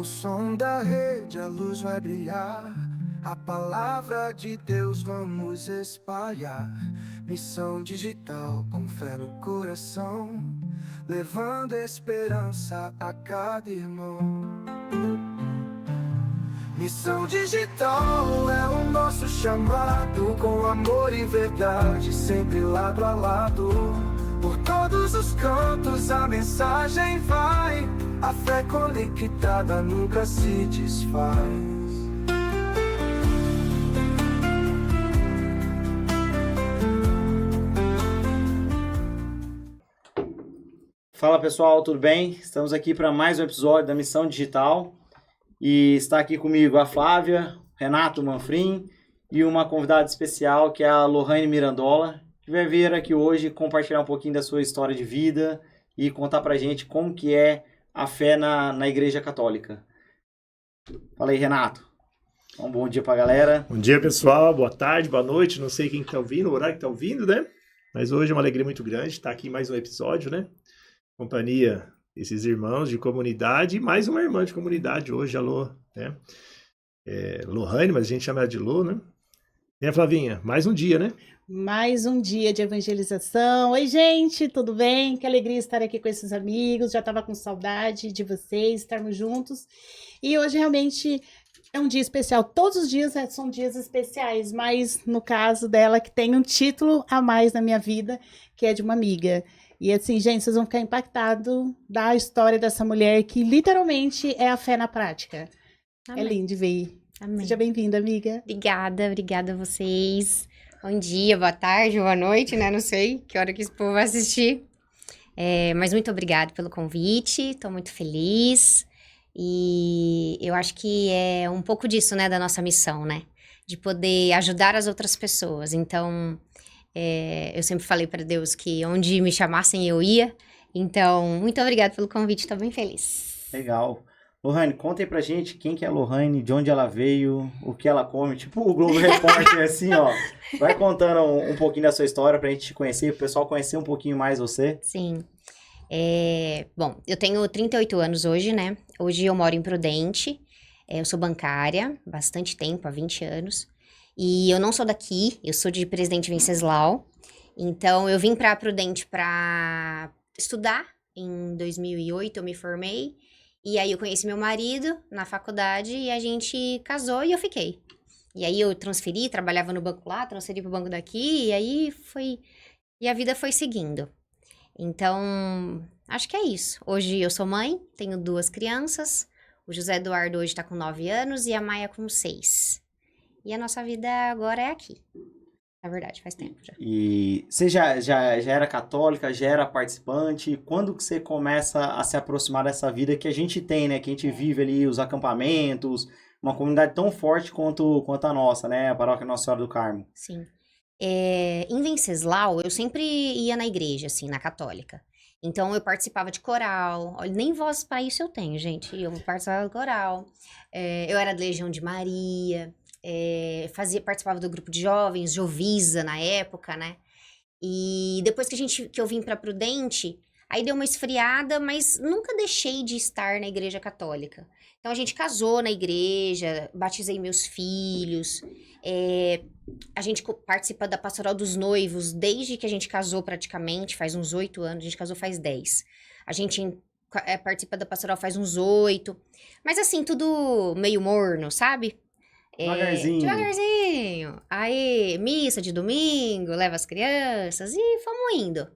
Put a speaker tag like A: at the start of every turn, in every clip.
A: No som da rede a luz vai brilhar, a palavra de Deus vamos espalhar. Missão digital com fé no coração, levando esperança a cada irmão. Missão digital é o nosso chamado, com amor e verdade, sempre lado a lado. Por todos os cantos a mensagem vai, a fé conectada nunca se desfaz.
B: Fala pessoal, tudo bem? Estamos aqui para mais um episódio da Missão Digital e está aqui comigo a Flávia, Renato Manfrim e uma convidada especial que é a Lohane Mirandola, que vai vir aqui hoje compartilhar um pouquinho da sua história de vida e contar pra gente como que é a fé na Igreja Católica. Fala aí, Renato. Um bom dia pra galera.
C: Bom dia, pessoal. Boa tarde, boa noite. Não sei quem tá ouvindo, o horário que tá ouvindo, né? Mas hoje é uma alegria muito grande estar aqui em mais um episódio, né? Companhia desses irmãos de comunidade e mais uma irmã de comunidade hoje, a Lô, né? Lohane, mas a gente chama ela de Lô, né? E a Flavinha, mais um dia, né?
D: Mais um dia de evangelização. Oi, gente, tudo bem? Que alegria estar aqui com esses amigos. Já estava com saudade de vocês, estarmos juntos. E hoje realmente é um dia especial. Todos os dias são dias especiais, mas no caso dela, que tem um título a mais na minha vida, que é de uma amiga. E assim, gente, vocês vão ficar impactados da história dessa mulher que literalmente é a fé na prática.
E: Amém.
D: É lindo de ver.
E: Amém.
D: Seja bem-vinda, amiga.
E: Obrigada a vocês. Bom dia, boa tarde, boa noite, né? Não sei que hora que esse povo vai assistir. Mas muito obrigada pelo convite, estou muito feliz. E eu acho que é um pouco disso, né, da nossa missão, né? De poder ajudar as outras pessoas. Então, eu sempre falei para Deus que onde me chamassem eu ia. Então, muito obrigada pelo convite, estou bem feliz.
B: Legal. Lohane, conta aí pra gente quem que é a Lohane, de onde ela veio, o que ela come, tipo o Globo Repórter, assim, ó. Vai contando um pouquinho da sua história pra gente te conhecer, pro pessoal conhecer um pouquinho mais você.
E: Sim. Bom, eu tenho 38 anos hoje, né? Hoje eu moro em Prudente, eu sou bancária, bastante tempo, há 20 anos. E eu não sou daqui, eu sou de Presidente Venceslau. Então, eu vim pra Prudente pra estudar. Em 2008 eu me formei. E aí eu conheci meu marido na faculdade e a gente casou e eu fiquei. E aí eu transferi, trabalhava no banco lá, transferi pro banco daqui, e aí foi... E a vida foi seguindo. Então, acho que é isso. Hoje eu sou mãe, tenho 2 crianças. O José Eduardo hoje tá com 9 anos e a Maia com 6. E a nossa vida agora é aqui. Na verdade, faz tempo já.
B: E você já era católica, já era participante? Quando que você começa a se aproximar dessa vida que a gente tem, né? Que a gente vive ali, os acampamentos, uma comunidade tão forte quanto a nossa, né? A paróquia Nossa Senhora do Carmo.
E: Sim. Em Venceslau, eu sempre ia na igreja, assim, na católica. Então, eu participava de coral. Olha, nem voz para isso eu tenho, gente. Eu participava de coral. Eu era da Legião de Maria. Participava do grupo de jovens, Jovisa na época, né? E depois que eu vim pra Prudente, aí deu uma esfriada, mas nunca deixei de estar na igreja católica. Então a gente casou na igreja, batizei meus filhos, a gente participa da Pastoral dos Noivos desde que a gente casou praticamente, faz uns 8 anos, a gente casou faz 10. A gente participa da Pastoral faz uns 8, mas assim, tudo meio morno, sabe? Devagarzinho. Aí, missa de domingo, leva as crianças e fomos indo.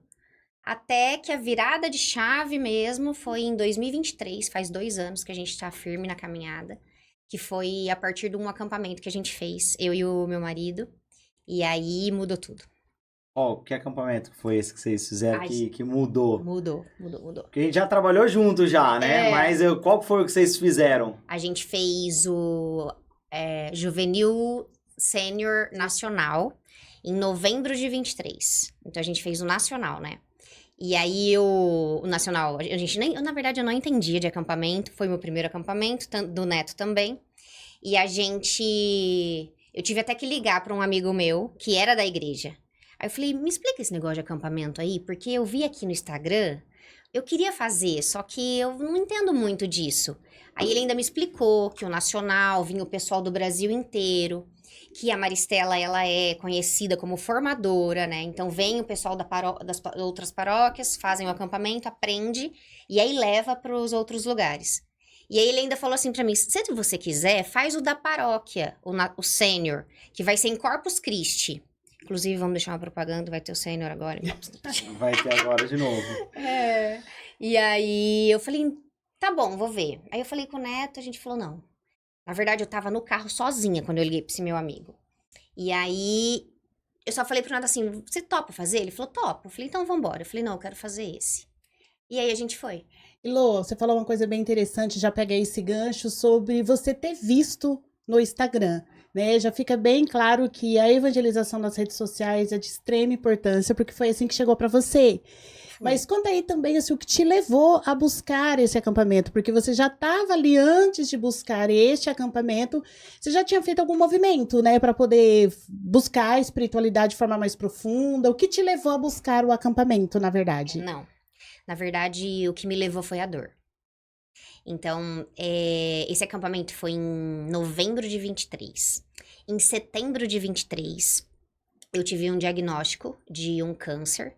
E: Até que a virada de chave mesmo foi em 2023, faz 2 anos que a gente tá firme na caminhada, que foi a partir de um acampamento que a gente fez, eu e o meu marido, e aí mudou tudo.
B: Que acampamento foi esse que vocês fizeram que mudou?
E: Mudou.
B: Porque a gente já trabalhou junto já, né? Mas qual foi o que vocês fizeram?
E: A gente fez o Juvenil Sênior Nacional em novembro de 23. Então a gente fez o Nacional, né? E aí o Nacional, na verdade eu não entendia de acampamento, foi meu primeiro acampamento, do Neto também. E eu tive até que ligar para um amigo meu, que era da igreja. Aí eu falei, me explica esse negócio de acampamento aí, porque eu vi aqui no Instagram eu queria fazer, só que eu não entendo muito disso. Aí ele ainda me explicou que o Nacional vinha o pessoal do Brasil inteiro, que a Maristela, ela é conhecida como formadora, né? Então vem o pessoal das outras paróquias, fazem o acampamento, aprende, e aí leva para os outros lugares. E aí ele ainda falou assim pra mim, se você quiser, faz o da paróquia, o sênior, que vai ser em Corpus Christi. Inclusive, vamos deixar uma propaganda, vai ter o sênior agora.
B: Vai ter agora de novo.
E: É. E aí eu falei, tá bom, vou ver. Aí eu falei com o Neto, a gente falou, não. Na verdade, eu tava no carro sozinha quando eu liguei pra esse meu amigo. E aí, eu só falei pro Neto assim, você topa fazer? Ele falou, topo. Eu falei, então vambora. Eu falei, não, eu quero fazer esse. E aí a gente foi.
D: E Lô, você falou uma coisa bem interessante, já pega esse gancho sobre você ter visto no Instagram, né? Já fica bem claro que a evangelização nas redes sociais é de extrema importância, porque foi assim que chegou para você. Mas conta aí também assim, o que te levou a buscar esse acampamento, porque você já estava ali antes de buscar este acampamento, você já tinha feito algum movimento, né, para poder buscar a espiritualidade de forma mais profunda. O que te levou a buscar o acampamento, na verdade?
E: Não. Na verdade, o que me levou foi a dor. Então, esse acampamento foi em novembro de 23. Em setembro de 23, eu tive um diagnóstico de um câncer.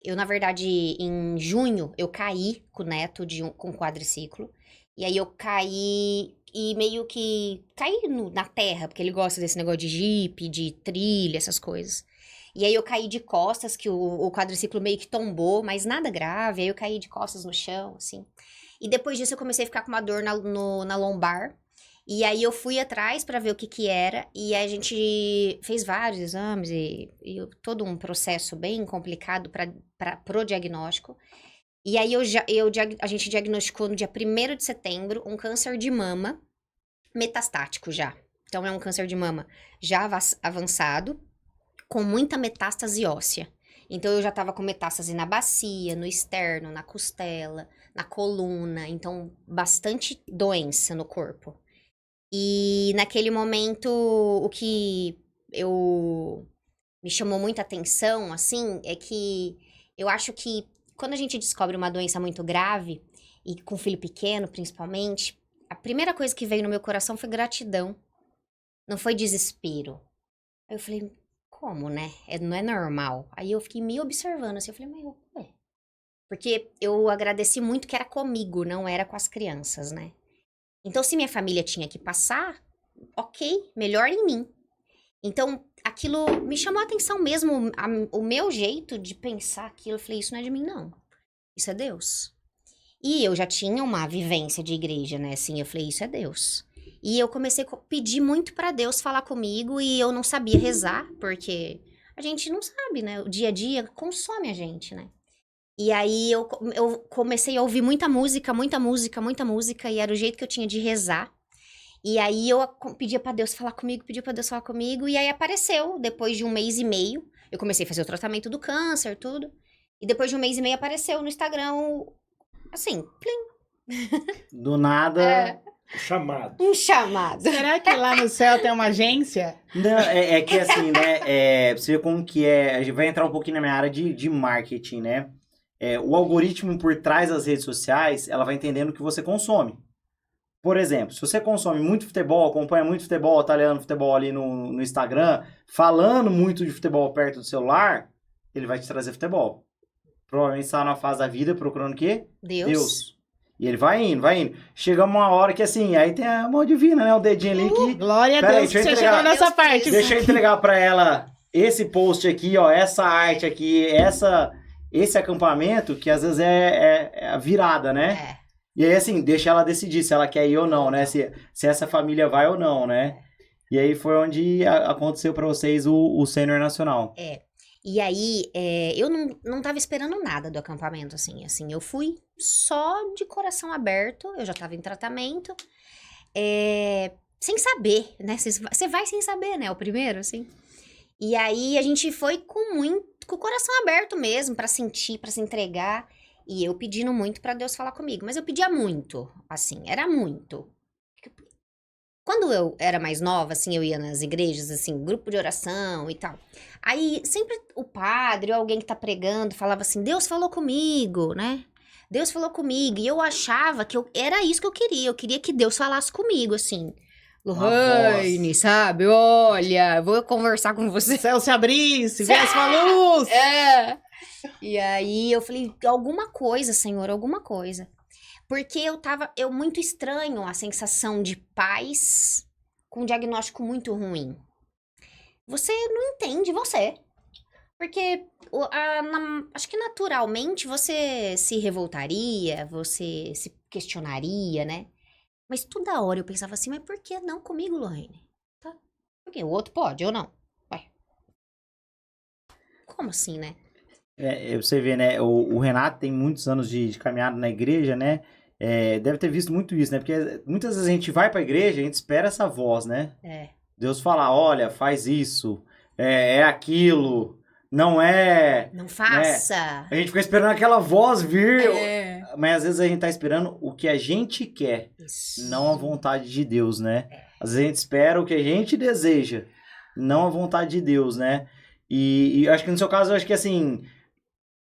E: Eu, na verdade, em junho, eu caí com o Neto com quadriciclo. E aí eu caí e meio que caí na terra, porque ele gosta desse negócio de jipe, de trilha, essas coisas. E aí eu caí de costas, que o quadriciclo meio que tombou, mas nada grave. Aí eu caí de costas no chão, assim. E depois disso eu comecei a ficar com uma dor na lombar. E aí eu fui atrás pra ver o que era. E a gente fez vários exames e todo um processo bem complicado pro diagnóstico. E aí a gente diagnosticou no dia 1º de setembro um câncer de mama metastático já. Então é um câncer de mama já avançado, com muita metástase óssea. Então, eu já tava com metástase na bacia, no externo, na costela, na coluna. Então, bastante doença no corpo. E naquele momento, o que me chamou muita atenção, assim, é que eu acho que quando a gente descobre uma doença muito grave, e com filho pequeno, principalmente, a primeira coisa que veio no meu coração foi gratidão. Não foi desespero. Aí eu falei, como, né? Não é normal. Aí eu fiquei me observando assim, eu falei, mas ué. Porque eu agradeci muito que era comigo, não era com as crianças, né? Então, se minha família tinha que passar, ok, melhor em mim. Então, aquilo me chamou a atenção mesmo, o meu jeito de pensar aquilo. Eu falei, isso não é de mim, não. Isso é Deus. E eu já tinha uma vivência de igreja, né? Assim, eu falei, isso é Deus. E eu comecei a pedir muito pra Deus falar comigo e eu não sabia rezar, porque a gente não sabe, né? O dia a dia consome a gente, né? E aí eu comecei a ouvir muita música, e era o jeito que eu tinha de rezar. E aí eu pedia pra Deus falar comigo, e aí apareceu, depois de 1 mês e meio, eu comecei a fazer o tratamento do câncer, tudo. E depois de 1 mês e meio apareceu no Instagram, assim, plim.
B: Do nada...
E: Um chamado.
D: Será que lá no céu tem uma agência?
B: Não, é que assim, né, você vê como que a gente vai entrar um pouquinho na minha área de marketing, né? O algoritmo por trás das redes sociais, ela vai entendendo o que você consome. Por exemplo, se você consome muito futebol, acompanha muito futebol, tá olhando futebol ali no Instagram, falando muito de futebol perto do celular, ele vai te trazer futebol. Provavelmente está na fase da vida procurando o quê?
E: Deus.
B: E ele vai indo. Chega uma hora que assim, aí tem a mão divina, né? O dedinho ali que...
D: Glória a Deus que você chegou nessa parte.
B: Deixa eu entregar pra ela esse post aqui, ó, essa arte aqui, esse acampamento, que às vezes é a virada, né? E aí, assim, deixa ela decidir se ela quer ir ou não, né? Se essa família vai ou não, né? E aí foi onde aconteceu pra vocês o Sênior Nacional.
E: E aí, eu não tava esperando nada do acampamento, assim, eu fui só de coração aberto, eu já tava em tratamento, sem saber, né, você vai sem saber, né, o primeiro, assim. E aí, a gente foi com o coração aberto mesmo, pra sentir, pra se entregar, e eu pedindo muito pra Deus falar comigo, mas eu pedia muito, assim, era muito. Quando eu era mais nova, assim, eu ia nas igrejas, assim, grupo de oração e tal. Aí, sempre o padre ou alguém que tá pregando falava assim, Deus falou comigo, né? Deus falou comigo. E eu achava que era isso que eu queria. Eu queria que Deus falasse comigo, assim. Lohane, sabe? Olha, vou conversar com você.
D: O céu se abrisse, viesse uma luz.
E: É. E aí eu falei, alguma coisa, Senhor, alguma coisa. Porque eu muito estranho a sensação de paz com um diagnóstico muito ruim. Você não entende você. Porque acho que naturalmente você se revoltaria, você se questionaria, né? Mas toda hora eu pensava assim, mas por que não comigo, Lohane? Tá? Porque o outro pode, eu não. Ué. Como assim, né?
B: Você vê, né? O Renato tem muitos anos de caminhada na igreja, né? Deve ter visto muito isso, né? Porque muitas vezes a gente vai pra igreja, a gente espera essa voz, né? Deus falar, olha, faz isso, é aquilo, não é...
E: Não faça.
B: Né? A gente fica esperando aquela voz vir, mas às vezes a gente tá esperando o que a gente quer,
E: Isso.
B: não a vontade de Deus, né? Às vezes a gente espera o que a gente deseja, não a vontade de Deus, né? E acho que no seu caso, eu acho que assim,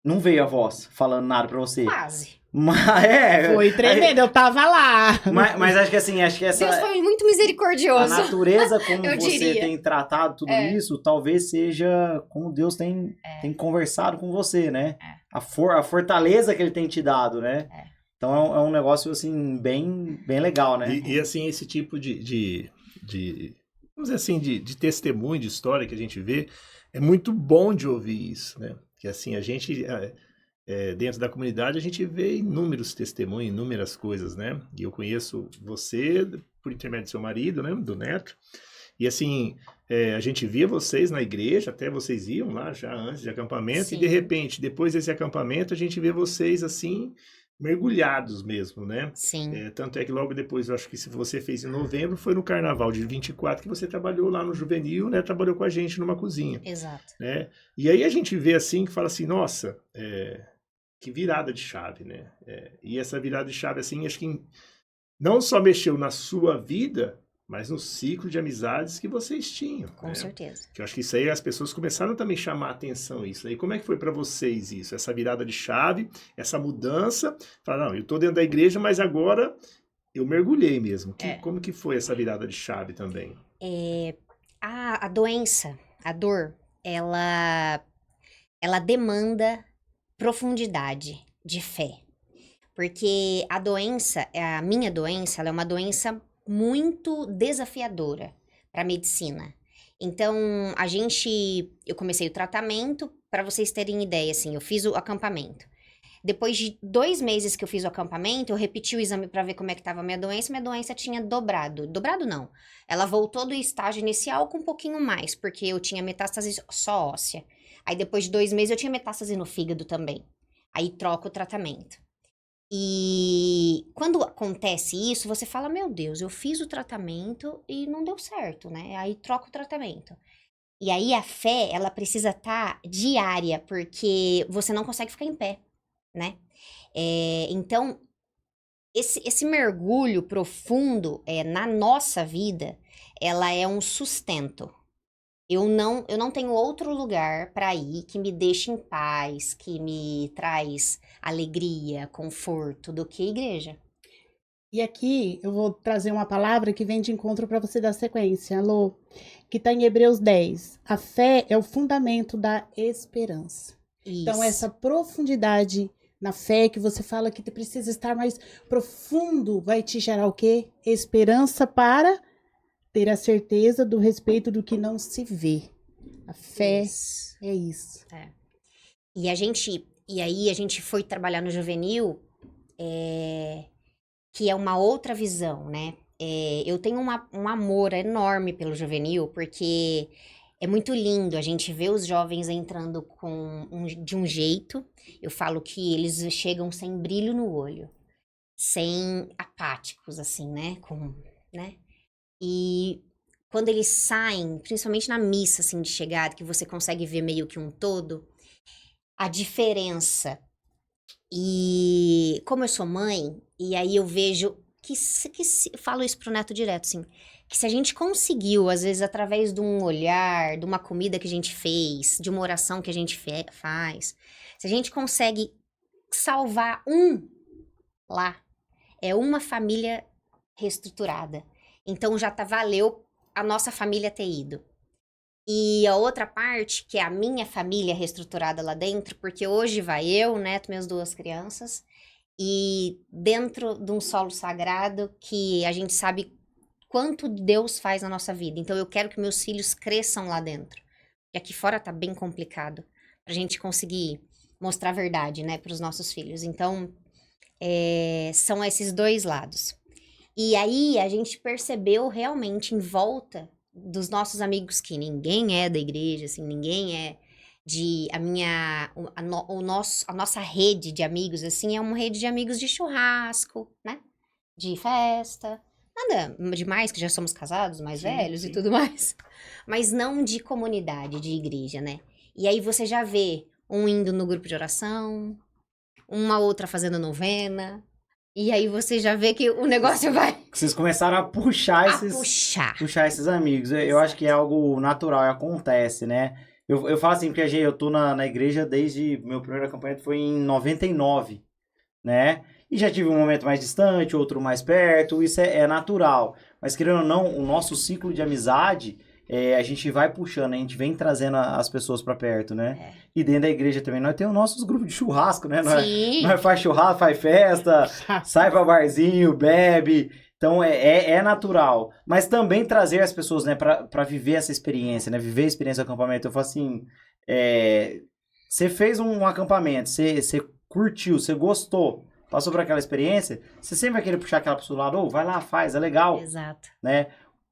B: não veio a voz falando nada pra você.
E: Quase.
B: Mas
D: Foi tremendo, eu tava lá.
B: Mas acho que assim, essa...
E: Deus foi muito misericordioso.
B: A natureza como
E: Eu
B: você
E: diria.
B: tem tratado tudo isso, talvez seja como Deus tem conversado com você, né? A fortaleza que ele tem te dado, né? Então é um negócio, assim, bem legal, né?
C: E assim, esse tipo de vamos dizer assim, de testemunho, de história que a gente vê, é muito bom de ouvir isso, né? Que assim, a gente... dentro da comunidade a gente vê inúmeros testemunhos, inúmeras coisas, né? E eu conheço você por intermédio do seu marido, né? Do Neto. E assim, a gente via vocês na igreja, até vocês iam lá já antes de acampamento,
E: Sim.
C: e de repente, depois desse acampamento, a gente vê vocês assim, mergulhados mesmo, né?
E: Sim.
C: Tanto é que logo depois, eu acho que se você fez em novembro, foi no carnaval de 24 que você trabalhou lá no Juvenil, né? Trabalhou com a gente numa cozinha.
E: Exato.
C: Né? E aí a gente vê assim, que fala assim, nossa... que virada de chave, né? E essa virada de chave, assim, acho que não só mexeu na sua vida, mas no ciclo de amizades que vocês tinham.
E: Com certeza.
C: Que eu acho que isso aí as pessoas começaram também a chamar a atenção isso. E como é que foi para vocês isso? Essa virada de chave, essa mudança? Falar, não, eu tô dentro da igreja, mas agora eu mergulhei mesmo. Como que foi essa virada de chave também?
E: A doença, a dor, ela demanda profundidade de fé. Porque a minha doença, ela é uma doença muito desafiadora para a medicina. Então, eu comecei o tratamento, para vocês terem ideia, assim, eu fiz o acampamento. Depois de 2 meses que eu fiz o acampamento, eu repeti o exame para ver como é que estava a minha doença tinha dobrado. Dobrado não. Ela voltou do estágio inicial com um pouquinho mais, porque eu tinha metástase só óssea. Aí depois de 2 meses eu tinha metástase no fígado também. Aí troca o tratamento. E quando acontece isso, você fala, meu Deus, eu fiz o tratamento e não deu certo, né? Aí troca o tratamento. E aí a fé, ela precisa estar diária, porque você não consegue ficar em pé, né? Então, esse mergulho profundo na nossa vida, ela é um sustento. Eu não tenho outro lugar para ir que me deixe em paz, que me traz alegria, conforto, do que a igreja.
D: E aqui eu vou trazer uma palavra que vem de encontro para você dar sequência, Alô, que está em Hebreus 10. A fé é o fundamento da esperança.
E: Isso.
D: Então, essa profundidade na fé que você fala que precisa estar mais profundo vai te gerar o quê? Esperança para ter a certeza do respeito do que não se vê. A fé é isso.
E: E aí a gente foi trabalhar no Juvenil, que é uma outra visão, né? Eu tenho um amor enorme pelo Juvenil, porque é muito lindo a gente ver os jovens entrando de um jeito. Eu falo que eles chegam sem brilho no olho, sem apáticos, assim, né? Né? E quando eles saem, principalmente na missa, assim, de chegada, que você consegue ver meio que um todo, a diferença. E como eu sou mãe, e aí eu vejo falo isso pro Neto direto, assim, que se a gente conseguiu, às vezes, através de um olhar, de uma comida que a gente fez, de uma oração que a gente faz, se a gente consegue salvar lá, é uma família reestruturada. Então já valeu a nossa família ter ido. E a outra parte, que é a minha família reestruturada lá dentro, porque hoje vai eu, Neto, minhas 2 crianças, e dentro de um solo sagrado que a gente sabe quanto Deus faz na nossa vida. Então eu quero que meus filhos cresçam lá dentro. E aqui fora tá bem complicado pra gente conseguir mostrar a verdade, né, pros nossos filhos. Então, são esses 2 lados. E aí a gente percebeu realmente em volta dos nossos amigos que ninguém é da igreja, assim, ninguém é a nossa rede de amigos, assim, é uma rede de amigos de churrasco, né? De festa, nada demais, que já somos casados, mais velhos e tudo mais. Mas não de comunidade, de igreja, né? E aí você já vê um indo no grupo de oração, uma outra fazendo novena. E aí você já vê que o negócio vai...
B: Vocês começaram a puxar esses amigos. Eu acho que é algo natural, acontece, né? Eu falo assim, porque eu tô na igreja desde... Meu primeiro acampamento foi em 99, né? E já tive um momento mais distante, outro mais perto, isso é natural. Mas querendo ou não, o nosso ciclo de amizade... a gente vai puxando, a gente vem trazendo as pessoas pra perto, né? E dentro da igreja também, nós temos nossos grupos de churrasco, né? Nós faz churrasco, faz festa, sai pra barzinho, bebe. Então, é natural. Mas também trazer as pessoas, né? Pra viver essa experiência, né? Viver a experiência do acampamento. Eu falo assim, você fez um acampamento, você curtiu, você gostou, passou por aquela experiência, você sempre vai querer puxar aquela pessoa do lado, vai lá, faz, é legal.
E: Exato.
B: Né?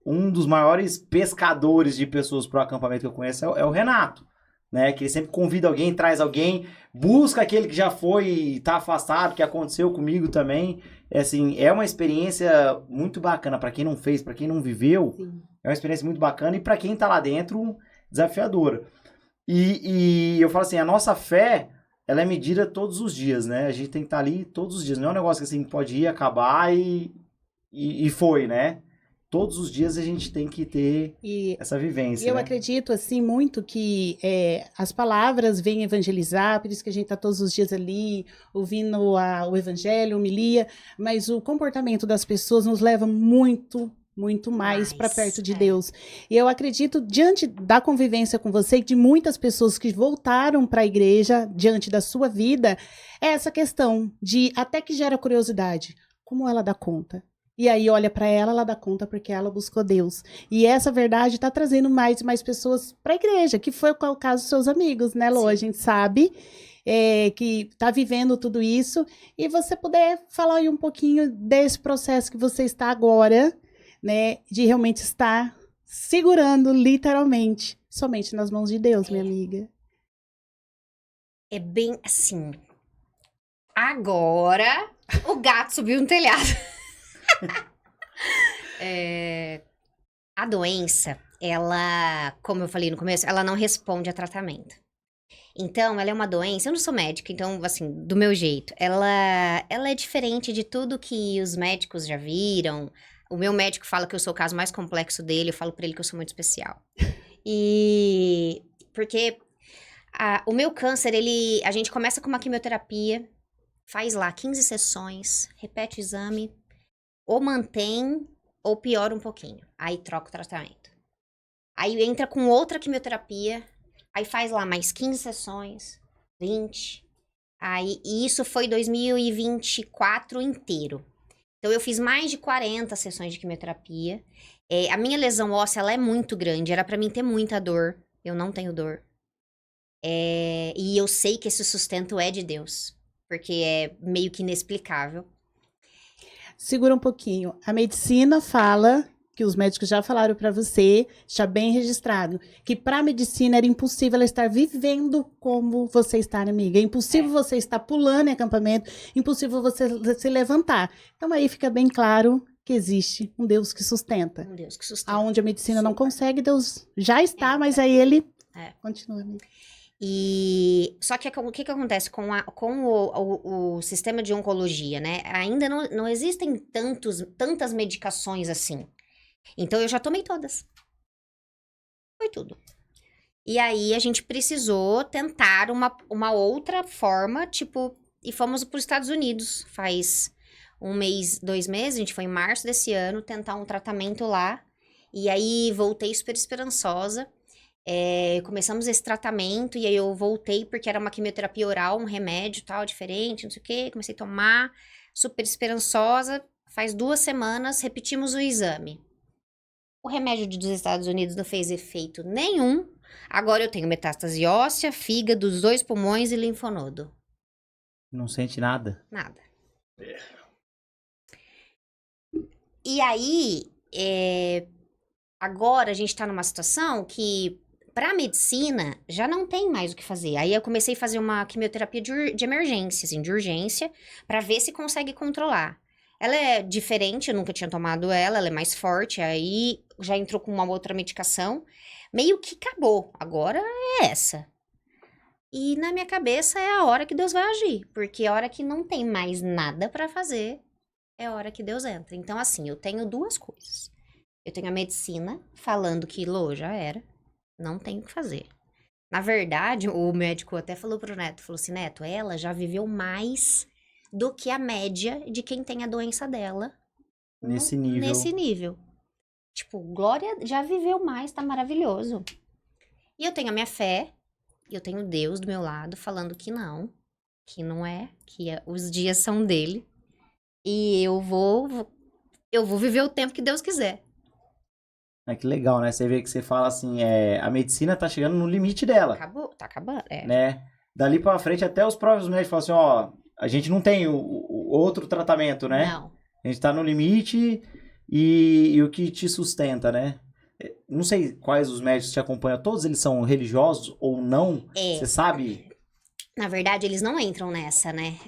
B: Um dos maiores pescadores de pessoas pro acampamento que eu conheço é o Renato, né? Que ele sempre convida alguém, traz alguém, busca aquele que já foi e tá afastado, que aconteceu comigo também. Assim, é uma experiência muito bacana para quem não fez, para quem não viveu. Sim. É uma experiência muito bacana e para quem tá lá dentro, desafiadora. E eu falo assim, a nossa fé, ela é medida todos os dias, né? A gente tem que estar ali todos os dias. Não é um negócio que assim pode ir, acabar e foi, né? Todos os dias a gente tem que ter essa vivência.
D: E eu acredito, assim, muito que as palavras vêm evangelizar, por isso que a gente está todos os dias ali, ouvindo o evangelho, a homilia, mas o comportamento das pessoas nos leva muito mais para perto de Deus. E eu acredito, diante da convivência com você, e de muitas pessoas que voltaram para a igreja, diante da sua vida, é essa questão de, até que gera curiosidade, como ela dá conta? E aí olha para ela dá conta porque ela buscou Deus. E essa verdade está trazendo mais e mais pessoas para a igreja, que foi o caso dos seus amigos, né, Lô? Sim. A gente sabe que está vivendo tudo isso. E você puder falar aí um pouquinho desse processo que você está agora, né, de realmente estar segurando, literalmente, somente nas mãos de Deus, minha amiga.
E: É bem assim. Agora o gato subiu no telhado. A doença, ela, como eu falei no começo, ela não responde a tratamento. Então, ela é uma doença, eu não sou médica, então, assim, do meu jeito, ela é diferente de tudo que os médicos já viram. O meu médico fala que eu sou o caso mais complexo dele, eu falo pra ele que eu sou muito especial. E porque o meu câncer, a gente começa com uma quimioterapia, faz lá 15 sessões, repete o exame, ou mantém, ou piora um pouquinho. Aí troca o tratamento. Aí entra com outra quimioterapia, aí faz lá mais 15 sessões, 20. E isso foi 2024 inteiro. Então eu fiz mais de 40 sessões de quimioterapia. A minha lesão óssea, ela é muito grande, era pra mim ter muita dor. Eu não tenho dor. E eu sei que esse sustento é de Deus, porque é meio que inexplicável.
D: Segura um pouquinho. A medicina fala, que os médicos já falaram para você, está bem registrado, que para a medicina era impossível ela estar vivendo como você está, amiga. É impossível você estar pulando em acampamento, impossível você se levantar. Então aí fica bem claro que existe um Deus que sustenta.
E: Um Deus que sustenta.
D: Aonde a medicina não consegue, Deus já está, mas aí ele continua, amiga.
E: E só que o que acontece com o sistema de oncologia, né? Ainda não existem tantas medicações assim. Então eu já tomei todas. Foi tudo. E aí a gente precisou tentar uma outra forma, tipo, e fomos para os Estados Unidos. Faz 1 mês, 2 meses, a gente foi em março desse ano tentar um tratamento lá. E aí voltei super esperançosa. Começamos esse tratamento e aí eu voltei porque era uma quimioterapia oral, um remédio tal, diferente, não sei o quê. Comecei a tomar, super esperançosa. Faz 2 semanas, repetimos o exame. O remédio dos Estados Unidos não fez efeito nenhum. Agora eu tenho metástase óssea, fígado, os 2 pulmões e linfonodo.
B: Não sente nada?
E: Nada. E aí, agora a gente tá numa situação que, pra medicina, já não tem mais o que fazer. Aí eu comecei a fazer uma quimioterapia de emergência, assim, de urgência, pra ver se consegue controlar. Ela é diferente, eu nunca tinha tomado ela é mais forte, aí já entrou com uma outra medicação. Meio que acabou, agora é essa. E na minha cabeça é a hora que Deus vai agir, porque a hora que não tem mais nada pra fazer, é a hora que Deus entra. Então, assim, eu tenho 2 coisas. Eu tenho a medicina falando que, Lô, já era, não tem o que fazer. Na verdade, o médico até falou pro Neto, falou assim, Neto, ela já viveu mais do que a média de quem tem a doença dela.
B: Nesse nível.
E: Nesse nível. Tipo, Glória já viveu mais, tá maravilhoso. E eu tenho a minha fé, eu tenho Deus do meu lado falando que não é, os dias são dele. E eu vou viver o tempo que Deus quiser.
B: Que legal, né? Você vê que você fala assim, a medicina tá chegando no limite dela.
E: Acabou, tá acabando,
B: Né? Dali pra frente, até os próprios médicos falam assim, ó, a gente não tem o outro tratamento, né?
E: Não.
B: A gente tá no limite e o que te sustenta, né? Não sei quais os médicos te acompanham, todos eles são religiosos ou não? Você sabe?
E: Na verdade, eles não entram nessa, né?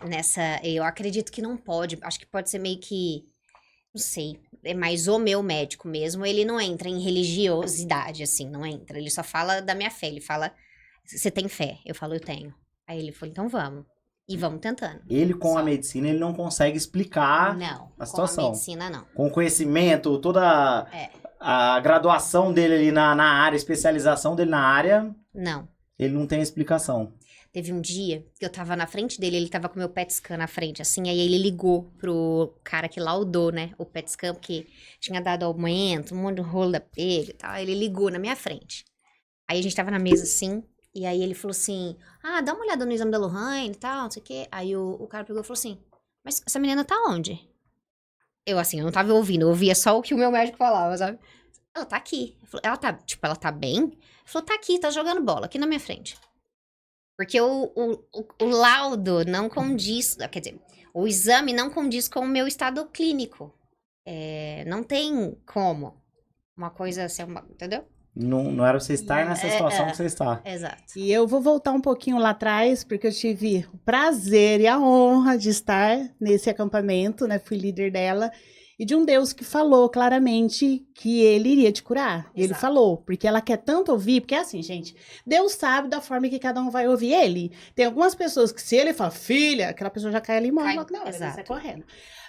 E: Eu acredito que não pode. Acho que pode ser meio que, não sei, é mais o meu médico mesmo. Ele não entra em religiosidade, assim, não entra. Ele só fala da minha fé. Ele fala, você tem fé? Eu falo, eu tenho. Aí ele falou, então vamos. E vamos tentando.
B: Ele com a medicina, ele não consegue explicar a situação.
E: Com a medicina, não.
B: Com o conhecimento, toda a graduação dele ali na área, a especialização dele na área.
E: Não.
B: Ele não tem explicação.
E: Teve um dia que eu tava na frente dele, ele tava com o meu PET scan na frente, assim, aí ele ligou pro cara que laudou, né, o PET scan, porque tinha dado aumento, um monte de rolo da pega e tal, ele ligou na minha frente. Aí a gente tava na mesa, assim, e aí ele falou assim, dá uma olhada no exame da Lohane e tal, não sei o quê. Aí o cara pegou e falou assim, mas essa menina tá onde? Eu, assim, eu não tava ouvindo, eu ouvia só o que o meu médico falava, sabe? Ela tá aqui. Ela tá bem? Ele falou, tá aqui, tá jogando bola, aqui na minha frente. Porque o laudo não condiz, quer dizer, o exame não condiz com o meu estado clínico. Não tem como uma coisa ser entendeu?
B: Não era você estar nessa situação que você está.
E: Exato.
D: E eu vou voltar um pouquinho lá atrás, porque eu tive o prazer e a honra de estar nesse acampamento, né? Fui líder dela. E de um Deus que falou claramente que ele iria te curar.
E: Exato.
D: Ele falou, porque ela quer tanto ouvir, porque é assim, gente, Deus sabe da forma que cada um vai ouvir ele. Tem algumas pessoas que se ele fala, filha, aquela pessoa já cai ali e morre logo na hora, né? Sai correndo.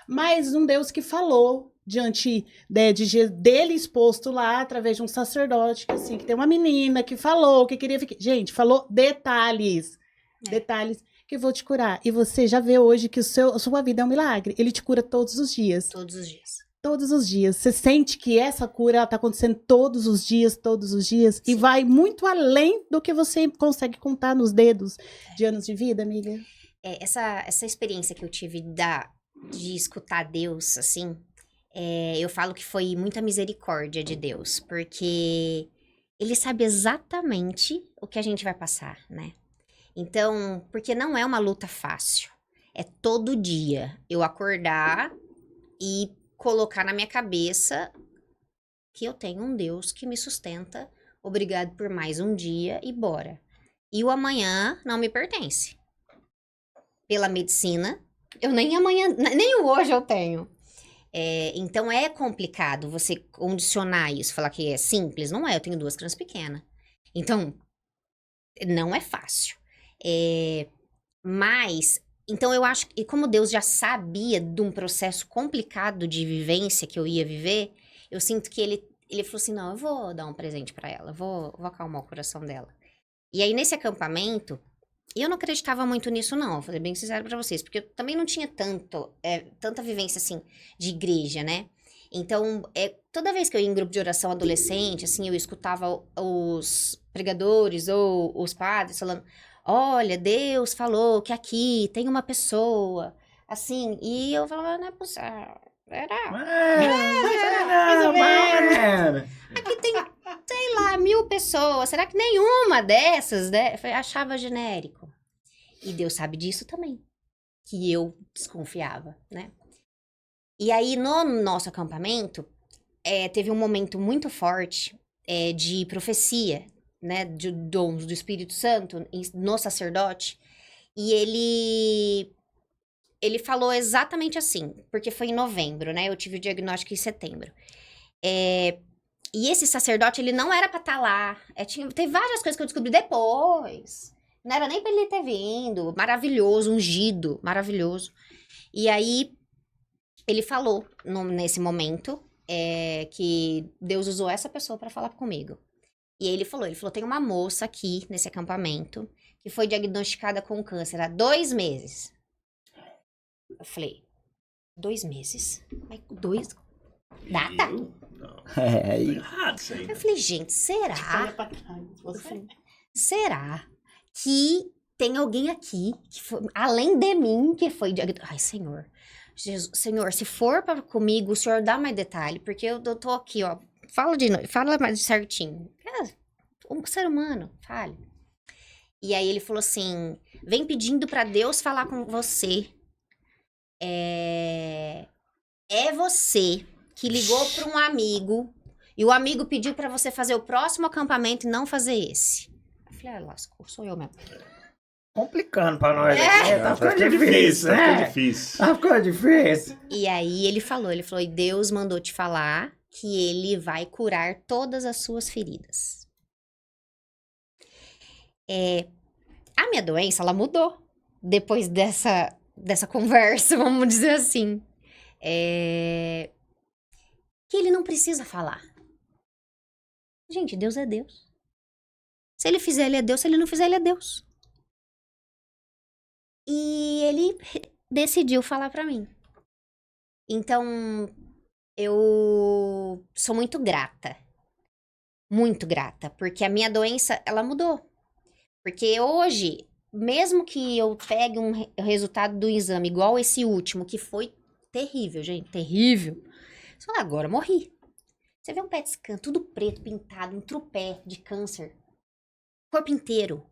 D: Mas um Deus que falou diante dele exposto lá, através de um sacerdote, que assim, que tem uma menina que falou, que queria ficar... Gente, falou detalhes. Detalhes que vou te curar. E você já vê hoje que a sua vida é um milagre. Ele te cura todos os dias.
E: Todos os dias.
D: Todos os dias. Você sente que essa cura está acontecendo todos os dias.
E: Sim.
D: E vai muito além do que você consegue contar nos dedos de anos de vida, amiga.
E: Essa experiência que eu tive de escutar Deus, assim, eu falo que foi muita misericórdia de Deus, porque ele sabe exatamente o que a gente vai passar, né? Então, porque não é uma luta fácil. É todo dia eu acordar e colocar na minha cabeça que eu tenho um Deus que me sustenta. Obrigado por mais um dia e bora. E o amanhã não me pertence. Pela medicina, eu nem amanhã, nem o hoje eu tenho. Então é complicado você condicionar isso, falar que é simples. Não é, eu tenho 2 crianças pequenas. Então, Não é fácil. Mas, então eu acho que como Deus já sabia de um processo complicado de vivência que eu ia viver, eu sinto que ele falou assim, não, eu vou dar um presente pra ela, vou acalmar o coração dela. E aí, nesse acampamento, eu não acreditava muito nisso, não, vou ser bem sincero pra vocês, porque eu também não tinha tanta vivência, assim, de igreja, né? Então, toda vez que eu ia em grupo de oração adolescente, assim, eu escutava os pregadores ou os padres falando, olha, Deus falou que aqui tem uma pessoa, assim, e eu falava, não é possível, será?
B: Mais ou menos.
E: Aqui tem, sei lá, 1000 pessoas, será que nenhuma dessas, né? Eu achava genérico. E Deus sabe disso também, que eu desconfiava, né? E aí, no nosso acampamento, teve um momento muito forte de profecia, né? De dons do Espírito Santo no sacerdote. E ele falou exatamente assim, porque foi em novembro, né? Eu tive o diagnóstico em setembro. E esse sacerdote, ele não era pra estar lá. Teve várias coisas que eu descobri depois. Não era nem pra ele ter vindo. Maravilhoso, ungido, maravilhoso. E aí, ele falou nesse momento que Deus usou essa pessoa pra falar comigo. E aí ele falou, tem uma moça aqui nesse acampamento que foi diagnosticada com câncer há 2 meses. Eu falei, 2 meses? Mas 2... Data?
C: Não.
B: Aí.
C: Tá errado isso aí.
E: Eu falei, gente, será?
D: Olha pra trás. Você.
E: Será que tem alguém aqui, que foi, além de mim, que foi... Ai, Senhor. Jesus, Senhor, se for comigo, o Senhor dá mais detalhe, porque eu tô aqui, ó. Fala mais certinho. Um ser humano, fale. E aí ele falou assim, vem pedindo pra Deus falar com você. É você que ligou pra um amigo, e o amigo pediu pra você fazer o próximo acampamento e não fazer esse. Eu falei, lascou, sou eu mesmo.
B: Complicando pra nós aqui. Tá ficando difícil,
C: Tá ficando
B: né?
C: difícil.
B: Tá ficando difícil.
E: E aí ele falou, e Deus mandou te falar que ele vai curar todas as suas feridas. A minha doença, ela mudou depois dessa conversa, vamos dizer assim. Que ele não precisa falar. Gente, Deus é Deus. Se ele fizer, ele é Deus. Se ele não fizer, ele é Deus. E ele decidiu falar pra mim. Então, eu sou muito grata. Muito grata. Porque a minha doença, ela mudou. Porque hoje, mesmo que eu pegue um resultado do exame igual esse último, que foi terrível, gente, terrível. Você fala, agora eu morri. Você vê um PET scan, tudo preto, pintado, um trupé de câncer. Corpo inteiro.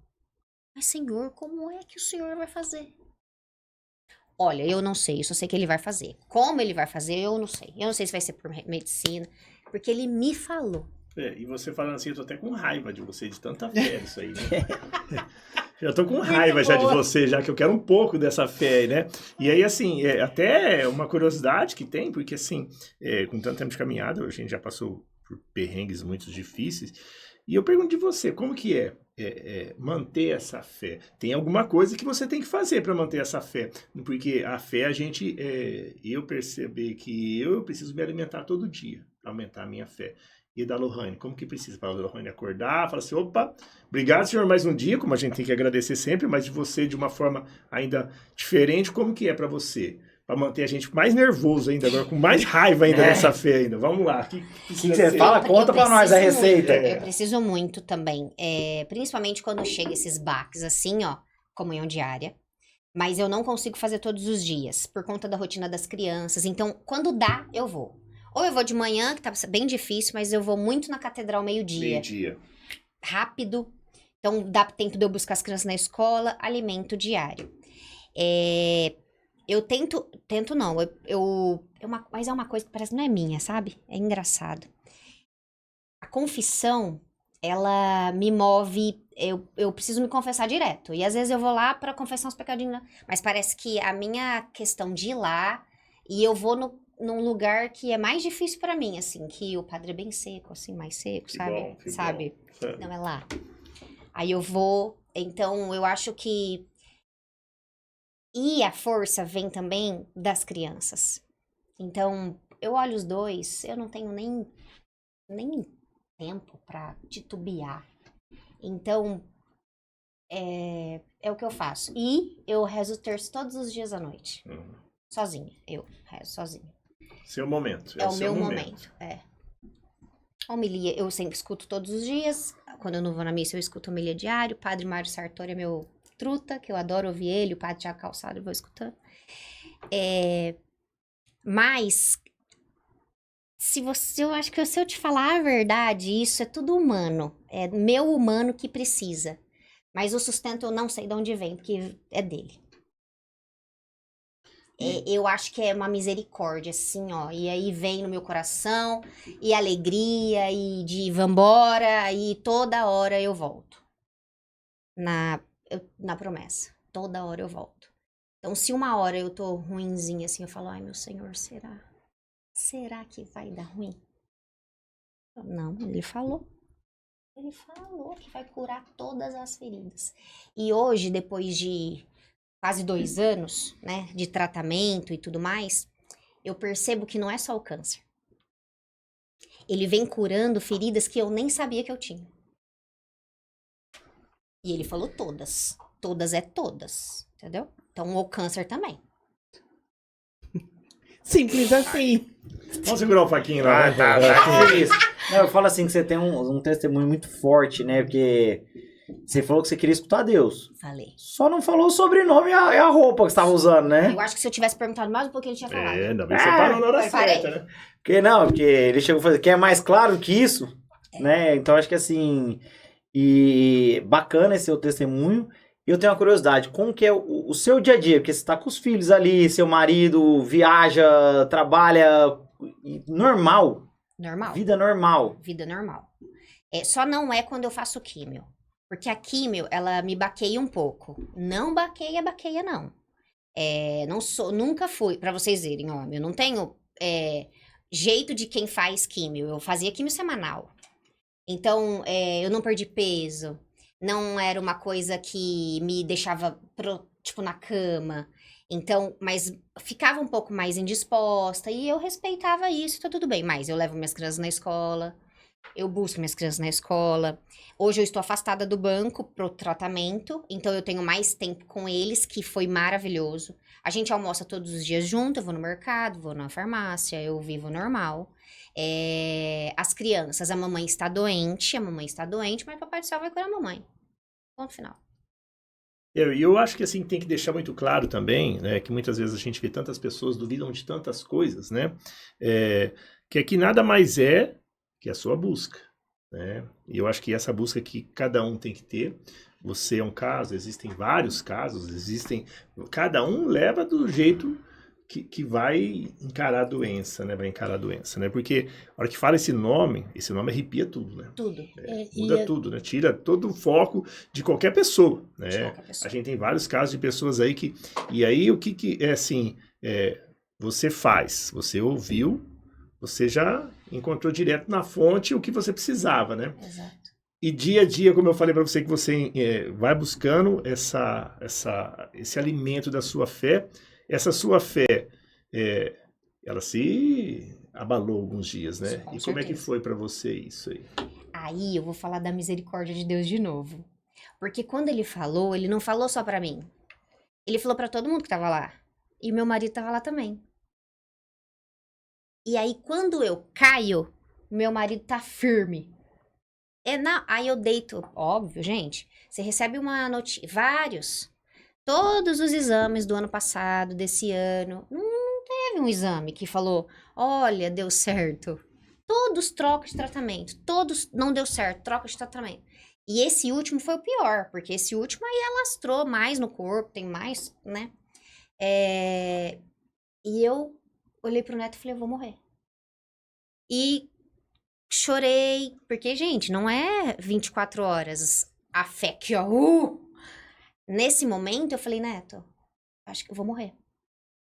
E: Mas, Senhor, como é que o Senhor vai fazer? Olha, eu não sei, eu só sei que ele vai fazer. Como ele vai fazer, eu não sei. Eu não sei se vai ser por medicina, porque ele me falou.
C: E você falando assim, eu tô até com raiva de você, de tanta fé isso aí, né? Já tô com raiva já de você, já que eu quero um pouco dessa fé aí, né? E aí, assim, até uma curiosidade que tem, porque assim, com tanto tempo de caminhada, a gente já passou por perrengues muito difíceis, e eu pergunto de você, como que é manter essa fé? Tem alguma coisa que você tem que fazer para manter essa fé? Porque a fé, eu percebi que eu preciso me alimentar todo dia, para aumentar a minha fé. E da Lohane, como que precisa para a Lohane acordar, falar assim, opa, obrigado, senhor, mais um dia, como a gente tem que agradecer sempre, mas de você de uma forma ainda diferente, como que é para você? Para manter a gente mais nervoso ainda, agora com mais raiva ainda dessa fé ainda. Vamos lá. O que
B: você fala? Conta para nós a receita.
E: Eu preciso muito também, principalmente quando chega esses baques assim, ó, comunhão diária, mas eu não consigo fazer todos os dias, por conta da rotina das crianças, então quando dá, eu vou. Ou eu vou de manhã, que tá bem difícil, mas eu vou muito na catedral meio-dia.
C: Meio-dia.
E: Rápido. Então, dá tempo de eu buscar as crianças na escola, alimento diário. Eu tento não, mas é uma coisa que parece que não é minha, sabe? É engraçado. A confissão, ela me move, eu preciso me confessar direto. E às vezes eu vou lá pra confessar uns pecados, mas parece que a minha questão de ir lá, e eu vou num lugar que é mais difícil pra mim, assim, que o padre é bem seco, assim, mais seco,
C: Que
E: sabe?
C: bom, que
E: sabe?
C: bom.
E: Não, é lá. Aí eu vou. Então, eu acho que. E a força vem também das crianças. Então, eu olho os dois, eu não tenho nem tempo pra titubear. Então, é o que eu faço. E eu rezo o terço todos os dias à noite. Sozinha. Eu rezo sozinha.
C: Seu momento.
E: É o
C: seu
E: meu momento. Homilia, eu sempre escuto todos os dias. Quando eu não vou na missa, eu escuto homilia diário. O Padre Mário Sartori é meu truta, que eu adoro ouvir ele. O Padre Tiago Calçado, eu vou escutando. Mas, eu acho que se eu te falar a verdade, isso é tudo humano. É meu humano que precisa. Mas o sustento eu não sei de onde vem, porque é dele. Eu acho que é uma misericórdia, assim, ó. E aí vem no meu coração, e alegria, e de vambora, e toda hora eu volto. Na promessa. Toda hora eu volto. Então, se uma hora eu tô ruinzinha, assim, eu falo, ai, meu Senhor, será? Será que vai dar ruim? Não, ele falou. Ele falou que vai curar todas as feridas. E hoje, depois de quase 2 anos, né, de tratamento e tudo mais, eu percebo que não é só o câncer. Ele vem curando feridas que eu nem sabia que eu tinha. E ele falou todas. Todas é todas, entendeu? Então, o câncer também.
D: Simples assim.
C: Vamos segurar o faquinho lá.
B: Tá. Isso. Não, eu falo assim que você tem um testemunho muito forte, né? Porque você falou que você queria escutar Deus.
E: Falei.
B: Só não falou o sobrenome e a roupa que você estava usando, né?
E: Eu acho que se eu tivesse perguntado mais um pouquinho, ele tinha falado.
C: Ainda bem que você parou na hora certa, né?
B: Porque ele chegou a fazer, que é mais claro que isso, né? Então acho que assim, e bacana esse seu testemunho. E eu tenho uma curiosidade, como que é o seu dia a dia? Porque você está com os filhos ali, seu marido viaja, trabalha, normal.
E: Normal.
B: Vida normal.
E: Vida normal. Só não é quando eu faço químio. Porque a químio, ela me baqueia um pouco. Não baqueia, não. Nunca fui, pra vocês verem, ó, eu não tenho jeito de quem faz químio. Eu fazia químio semanal. Então, eu não perdi peso. Não era uma coisa que me deixava, tipo, na cama. Então, mas ficava um pouco mais indisposta. E eu respeitava isso, tá tudo bem. Mas eu levo minhas crianças na escola. Eu busco minhas crianças na escola. Hoje eu estou afastada do banco pro tratamento. Então, eu tenho mais tempo com eles, que foi maravilhoso. A gente almoça todos os dias junto. Eu vou no mercado, vou na farmácia. Eu vivo normal. As crianças, a mamãe está doente, mas o Papai do Céu vai curar a mamãe. Ponto final.
C: Eu acho que assim tem que deixar muito claro também, né, que muitas vezes a gente vê tantas pessoas duvidam de tantas coisas, né, que aqui nada mais é que a sua busca, né, e eu acho que essa busca que cada um tem que ter. Você é um caso, existem vários casos, cada um leva do jeito que vai encarar a doença, né? Porque a hora que fala esse nome arrepia tudo, né?
E: Tudo.
C: Muda tudo, né? Tira todo o foco de qualquer pessoa, né?
E: De qualquer pessoa.
C: A gente tem vários casos de pessoas aí que... E aí, o que é assim, você faz, você ouviu, você já encontrou direto na fonte o que você precisava, né?
E: Exato.
C: E dia a dia, como eu falei para você, que você vai buscando esse alimento da sua fé. Essa sua fé, ela se abalou alguns dias, né?
E: Com
C: e como é que
E: certeza.
C: foi para você isso aí?
E: Aí eu vou falar da misericórdia de Deus de novo. Porque quando ele falou, ele não falou só pra mim. Ele falou pra todo mundo que tava lá. E meu marido tava lá também. E aí quando eu caio, meu marido tá firme. Aí eu deito, óbvio, gente. Você recebe uma notícia, vários. Todos os exames do ano passado, desse ano, não teve um exame que falou, olha, deu certo. Todos trocam de tratamento, todos não deu certo, troca de tratamento. E esse último foi o pior, porque esse último aí alastrou mais no corpo, tem mais, né? E eu olhei pro neto e falei, eu vou morrer. E chorei, porque, gente, não é 24 horas a fé que, ó, Nesse momento, eu falei, Neto, acho que eu vou morrer.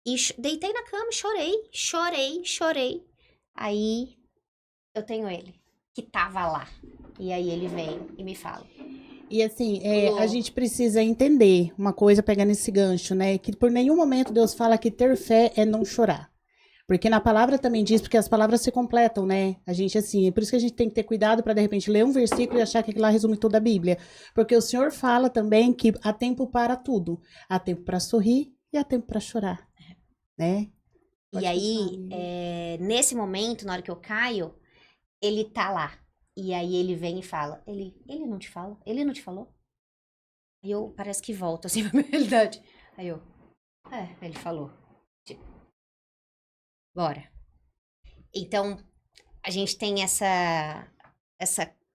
E: E deitei na cama e chorei. Aí, eu tenho ele, que tava lá. E aí, ele vem e me fala.
D: E assim,
E: Lô.
D: a gente precisa entender uma coisa, pegando esse gancho, né? Que por nenhum momento Deus fala que ter fé é não chorar. Porque na palavra também diz, porque as palavras se completam, né? A gente, assim, é por isso que a gente tem que ter cuidado para, de repente, ler um versículo e achar que aquilo lá resume toda a Bíblia. Porque o Senhor fala também que há tempo para tudo. Há tempo para sorrir e há tempo para chorar, né?
E: E
D: Pode
E: aí,
D: continuar.
E: nesse momento, na hora que eu caio, ele tá lá. E aí ele vem e fala, ele não te fala? Ele não te falou? E eu, parece que volto, assim, pra minha realidade. Aí eu, ele falou. Tipo, bora. Então, a gente tem essa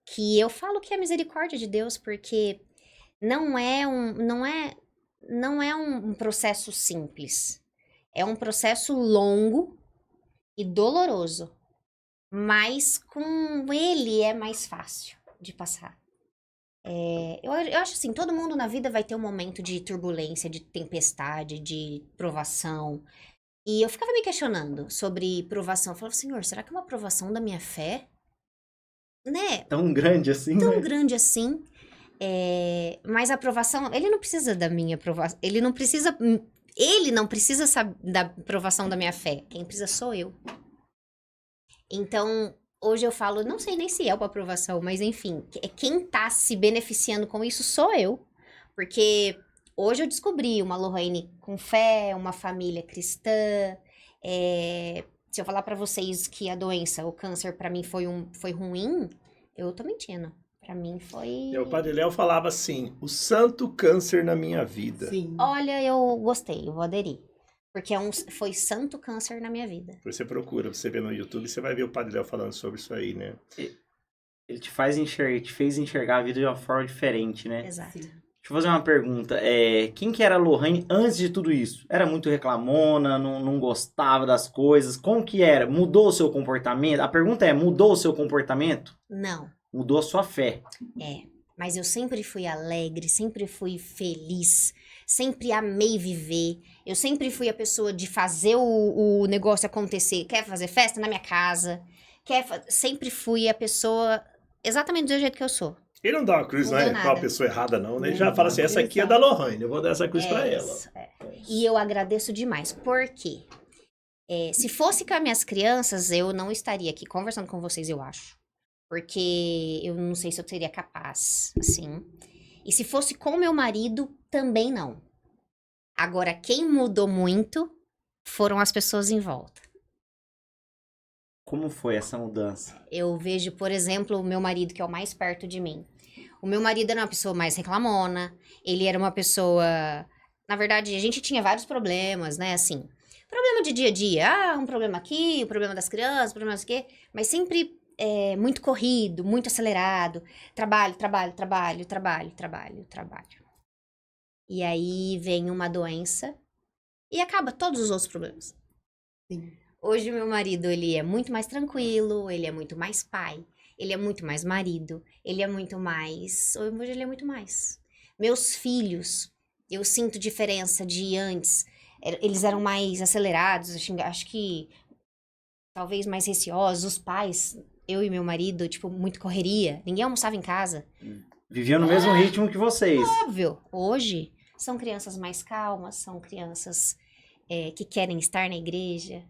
E: que eu falo que é a misericórdia de Deus, porque não é um processo simples. É um processo longo e doloroso. Mas com ele é mais fácil de passar. Eu acho assim, todo mundo na vida vai ter um momento de turbulência, de tempestade, de provação. E eu ficava me questionando sobre provação. Eu falava, Senhor, será que é uma provação da minha fé? Né?
B: Tão grande assim,
E: Tão
B: né?
E: grande assim. Mas a aprovação, ele não precisa da minha aprovação. Ele não precisa da aprovação da minha fé. Quem precisa sou eu. Então, hoje eu falo, não sei nem se é uma aprovação, mas enfim, quem tá se beneficiando com isso sou eu. Porque hoje eu descobri uma Lohane com fé, uma família cristã. Se eu falar pra vocês que a doença, o câncer, pra mim foi ruim, eu tô mentindo. Pra mim foi...
C: O Padre Léo falava assim, o santo câncer na minha vida.
D: Sim.
E: Olha, eu gostei, eu vou aderir. Porque foi santo câncer na minha vida.
C: Você procura, você vê no YouTube, você vai ver o Padre Léo falando sobre isso aí, né?
B: Ele te fez enxergar a vida de uma forma diferente, né?
E: Exato.
B: Deixa eu fazer uma pergunta. Quem que era a Lohane antes de tudo isso? Era muito reclamona, não gostava das coisas? Como que era? Mudou o seu comportamento? A pergunta é, mudou o seu comportamento?
E: Não.
B: Mudou a sua fé.
E: Mas eu sempre fui alegre, sempre fui feliz, sempre amei viver. Eu sempre fui a pessoa de fazer o negócio acontecer. Quer fazer festa na minha casa? Sempre fui a pessoa exatamente do jeito que eu sou.
C: Ele não dá uma cruz,
E: Não
C: não
E: deu
C: é com a
E: nada.
C: pessoa errada, não, né? Ele
D: Não,
C: já fala assim, essa aqui é da Lohane, eu vou dar essa cruz pra ela.
E: Isso, E eu agradeço demais. Por quê? Se fosse com as minhas crianças, eu não estaria aqui conversando com vocês, eu acho. Porque eu não sei se eu seria capaz, assim. E se fosse com meu marido, também não. Agora, quem mudou muito foram as pessoas em volta.
B: Como foi essa mudança?
E: Eu vejo, por exemplo, o meu marido, que é o mais perto de mim. O meu marido era uma pessoa mais reclamona, ele era uma pessoa... Na verdade, a gente tinha vários problemas, né, assim. Problema de dia a dia, um problema aqui, o problema das crianças, problema não sei o quê. Mas sempre muito corrido, muito acelerado. Trabalho. E aí vem uma doença e acaba todos os outros problemas.
D: Sim.
E: Hoje, meu marido, ele é muito mais tranquilo, ele é muito mais pai, ele é muito mais marido, ele é muito mais... Hoje ele é muito mais. Meus filhos, eu sinto diferença de antes. Eles eram mais acelerados, acho que talvez mais receosos. Os pais, eu e meu marido, tipo, muito correria. Ninguém almoçava em casa.
B: Viviam no mesmo ritmo que vocês.
E: Óbvio. Hoje, são crianças mais calmas, são crianças que querem estar na igreja.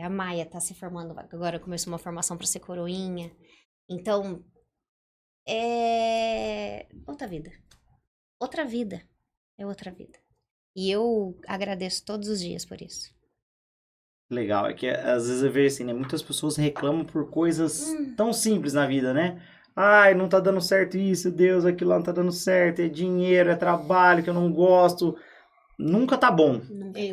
E: A Maia tá se formando, agora começou uma formação para ser coroinha. Então, outra vida. Outra vida. É outra vida. E eu agradeço todos os dias por isso.
B: Legal, é que às vezes eu vejo assim, né? Muitas pessoas reclamam por coisas tão simples na vida, né? Ai, não tá dando certo isso, Deus, aquilo lá não tá dando certo, é dinheiro, é trabalho que eu não gosto. Nunca tá bom.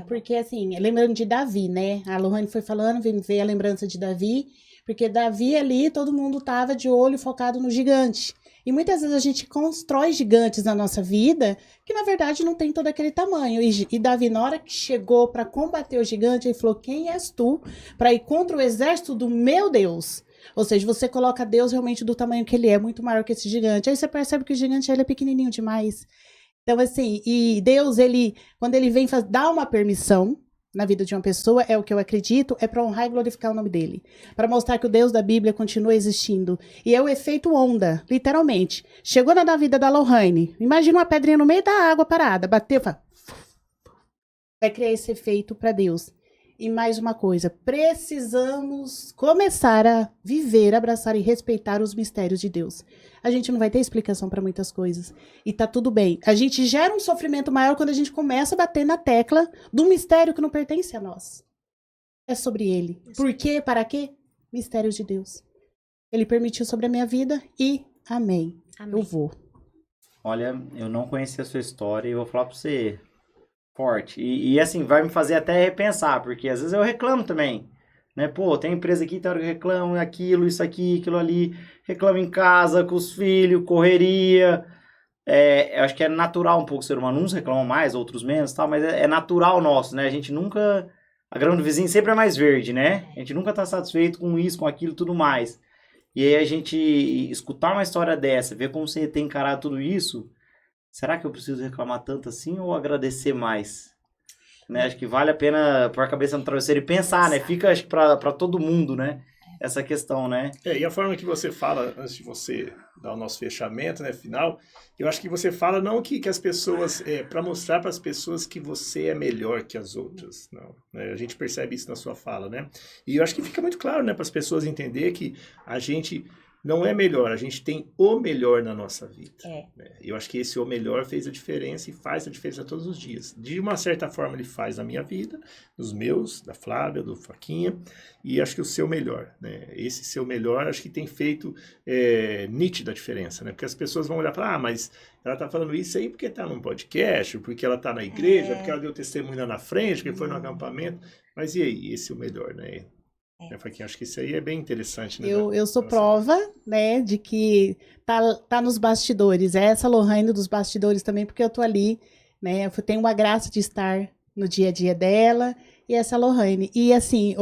D: Porque assim, lembrando de Davi, né? A Lohane foi falando, veio a lembrança de Davi, porque Davi ali, todo mundo tava de olho focado no gigante. E muitas vezes a gente constrói gigantes na nossa vida, que na verdade não tem todo aquele tamanho. E Davi, na hora que chegou para combater o gigante, ele falou, quem és tu para ir contra o exército do meu Deus? Ou seja, você coloca Deus realmente do tamanho que ele é, muito maior que esse gigante. Aí você percebe que o gigante ele é pequenininho demais. Então, assim, e Deus, quando ele vem dar uma permissão, na vida de uma pessoa, é o que eu acredito, é para honrar e glorificar o nome dele. Para mostrar que o Deus da Bíblia continua existindo. E é o efeito onda, literalmente. Chegou na vida da Lohane, imagina uma pedrinha no meio da água parada, bateu, fala, vai criar esse efeito para Deus. E mais uma coisa, precisamos começar a viver, abraçar e respeitar os mistérios de Deus. A gente não vai ter explicação para muitas coisas. E tá tudo bem. A gente gera um sofrimento maior quando a gente começa a bater na tecla do mistério que não pertence a nós. É sobre ele. Por quê? Para quê? Mistérios de Deus. Ele permitiu sobre a minha vida e amém. Eu vou.
B: Olha, eu não conhecia a sua história e eu vou falar pra você... forte. E assim, vai me fazer até repensar, porque às vezes eu reclamo também, né? Pô, tem empresa aqui, tem hora que eu reclamo, aquilo, isso aqui, aquilo ali, reclamo em casa, com os filhos, correria. Eu acho que é natural um pouco o ser humano, uns reclamam mais, outros menos, tal, mas é natural nosso, né? A gente nunca, a grama do vizinho sempre é mais verde, né? A gente nunca tá satisfeito com isso, com aquilo, tudo mais. E aí a gente escutar uma história dessa, ver como você tem encarado tudo isso, será que eu preciso reclamar tanto assim ou agradecer mais? Né? Acho que vale a pena pôr a cabeça no travesseiro e pensar, né? Fica, acho que pra todo mundo, né? Essa questão, né?
C: E a forma que você fala, antes de você dar o nosso fechamento, né, final, eu acho que você fala não que as pessoas, para mostrar para as pessoas que você é melhor que as outras, não. Né? A gente percebe isso na sua fala, né? E eu acho que fica muito claro, né, para as pessoas entender que a gente não é melhor, a gente tem o melhor na nossa vida. Né? Eu acho que esse o melhor fez a diferença e faz a diferença todos os dias. De uma certa forma ele faz na minha vida, nos meus, da Flávia, do Faquinha, e acho que o seu melhor. Né? Esse seu melhor acho que tem feito nítida a diferença, né? Porque as pessoas vão olhar e falar, ah, mas ela está falando isso aí porque está num podcast, porque ela está na igreja, porque ela deu testemunho lá na frente, porque foi no acampamento. Mas e aí, esse é o melhor, né? Acho que isso aí é bem interessante, né?
D: Eu sou prova, né, de que tá nos bastidores. É essa Lohane dos bastidores também, porque eu tô ali, né? Eu tenho uma graça de estar no dia a dia dela e essa Lohane. E assim,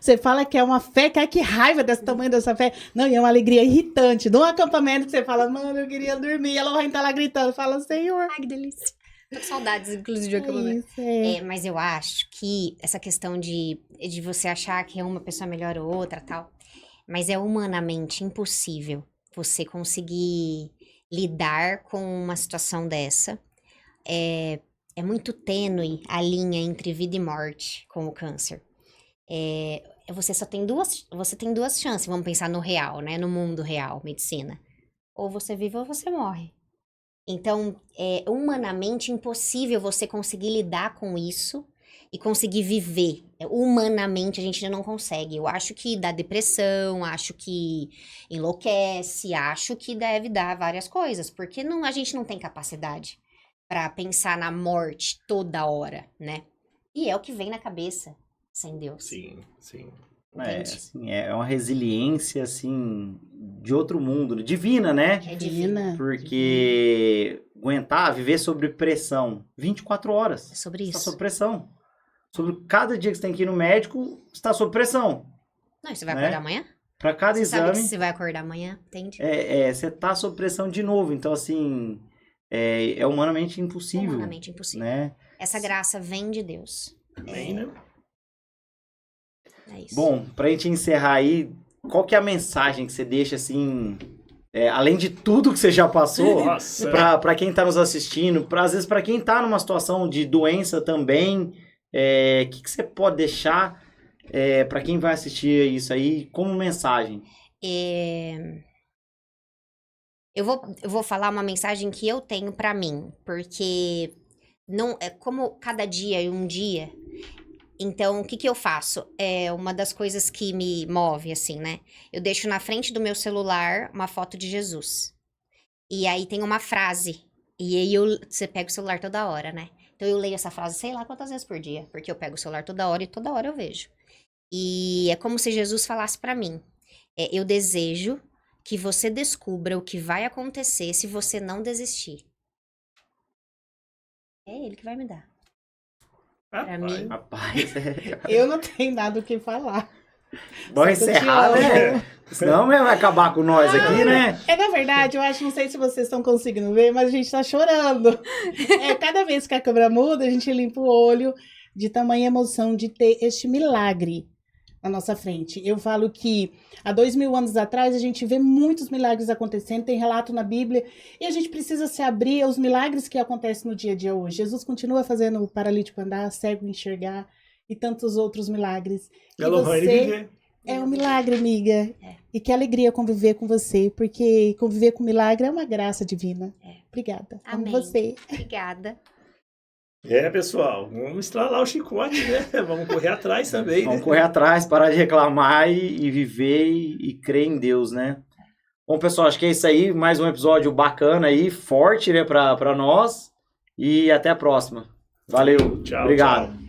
D: você fala que é uma fé, cara, que raiva desse tamanho dessa fé. Não, e é uma alegria irritante. Num acampamento que você fala, mano, eu queria dormir. E a Lohane tá lá gritando, fala, Senhor.
E: Ai, que delícia. Tô com saudades, inclusive, de acampamento. Mas eu acho que essa questão de você achar que uma pessoa é melhor ou outra, tal, mas é humanamente impossível você conseguir lidar com uma situação dessa. É muito tênue a linha entre vida e morte com o câncer. Você tem duas chances, vamos pensar no real, né? No mundo real, medicina. Ou você vive ou você morre. Então, é humanamente impossível você conseguir lidar com isso e conseguir viver. Humanamente, a gente ainda não consegue. Eu acho que dá depressão, acho que enlouquece, acho que deve dar várias coisas, porque a gente não tem capacidade para pensar na morte toda hora, né? E é o que vem na cabeça, sem Deus.
C: Sim, sim.
B: É uma resiliência, assim, de outro mundo, divina, né?
E: É divina.
B: Porque aguentar, viver sob pressão 24 horas.
E: É sobre isso.
B: Você está sob pressão. Sobre cada dia que você tem que ir no médico, você está sob pressão.
E: Não, você vai acordar amanhã?
B: Para cada
E: você
B: exame.
E: Sabe que você vai acordar amanhã, entende?
B: Você está sob pressão de novo. Então, assim, é humanamente impossível.
E: Humanamente impossível.
B: Né?
E: Essa graça vem de Deus.
C: Amém, né?
E: É isso.
B: Bom, pra gente encerrar aí, qual que é a mensagem que você deixa, assim, além de tudo que você já passou, pra quem tá nos assistindo, às vezes pra quem tá numa situação de doença também, que você pode deixar pra quem vai assistir isso aí como mensagem?
E: Eu vou falar uma mensagem que eu tenho pra mim, porque não é como cada dia é um dia. Então, o que eu faço? É uma das coisas que me move, assim, né? Eu deixo na frente do meu celular uma foto de Jesus. E aí tem uma frase. E aí você pega o celular toda hora, né? Então eu leio essa frase sei lá quantas vezes por dia. Porque eu pego o celular toda hora e toda hora eu vejo. E é como se Jesus falasse pra mim. Eu desejo que você descubra o que vai acontecer se você não desistir. É Ele que vai me dar. Pra mim.
B: Rapaz,
D: eu não tenho nada o que falar.
B: Bom encerrar, né? Senão vai acabar com nós aqui, né?
D: Na verdade, eu acho, não sei se vocês estão conseguindo ver, mas a gente tá chorando. Cada vez que a câmera muda, a gente limpa o olho de tamanha emoção de ter este milagre na nossa frente. Eu falo que há 2000 anos atrás a gente vê muitos milagres acontecendo, tem relato na Bíblia, e a gente precisa se abrir aos milagres que acontecem no dia a dia hoje. Jesus continua fazendo o paralítico andar, cego enxergar e tantos outros milagres. E você é um milagre, amiga. E que alegria conviver com você, porque conviver com milagre é uma graça divina. Obrigada.
E: Amém.
D: Amo você.
E: Obrigada.
C: Pessoal, vamos estralar o chicote, né? Vamos correr atrás também,
B: Vamos
C: né?
B: correr atrás, parar de reclamar e viver e crer em Deus, né? Bom, pessoal, acho que é isso aí. Mais um episódio bacana aí, forte, né, pra nós. E até a próxima. Valeu.
C: Tchau,
B: Obrigado.
C: tchau.